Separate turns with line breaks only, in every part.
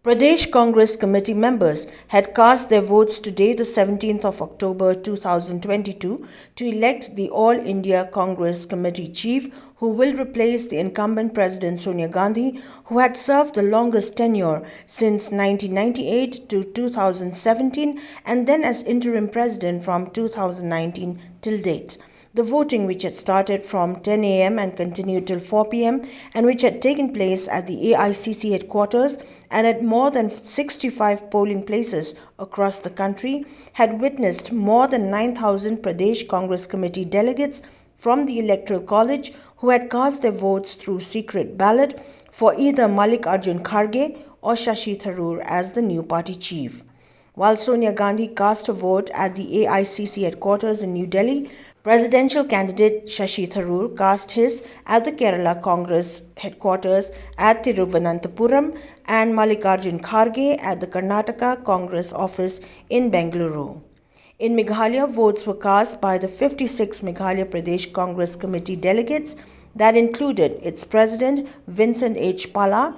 Pradesh Congress Committee members had cast their votes today, the 17th of October 2022, to elect the All India Congress Committee chief, who will replace the incumbent President Sonia Gandhi, who had served the longest tenure since 1998 to 2017 and then as interim president from 2019 till date. The voting, which had started from 10 a.m. and continued till 4 p.m. and which had taken place at the Aicc headquarters and at more than 65 polling places across the country, had witnessed more than 9,000 Pradesh Congress Committee delegates from the Electoral College who had cast their votes through secret ballot for either Mallikarjun Kharge or Shashi Tharoor as the new party chief. While Sonia Gandhi cast her vote at the Aicc headquarters in New Delhi, presidential candidate Shashi Tharoor cast his at the Kerala Congress headquarters at Thiruvananthapuram and Mallikarjun Kharge at the Karnataka Congress office in Bengaluru. In Meghalaya, votes were cast by the 56 Meghalaya Pradesh Congress Committee delegates that included its president Vincent H. Pala,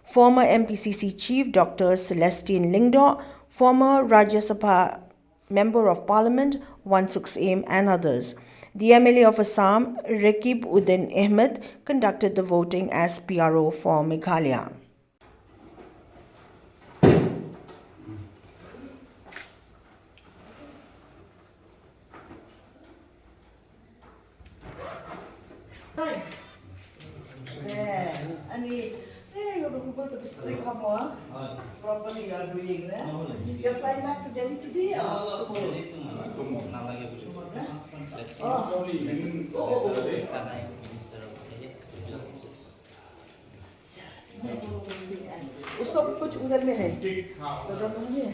former MPCC chief Dr. Celestine Lyngdoh, former Rajya Sabha Member of Parliament Wansukh Singh and others. The MLA of Assam, Rakib Uddin Ahmed, conducted the voting as PRO for Meghalaya.
Properly you are doing that. You are flying back to Delhi today or वो सब कुछ उधर में है तो दोनों में है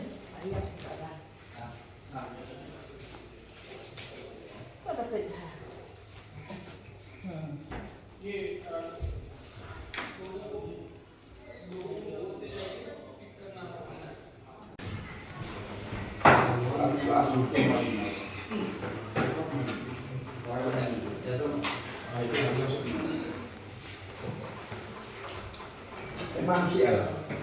Emang sih ya.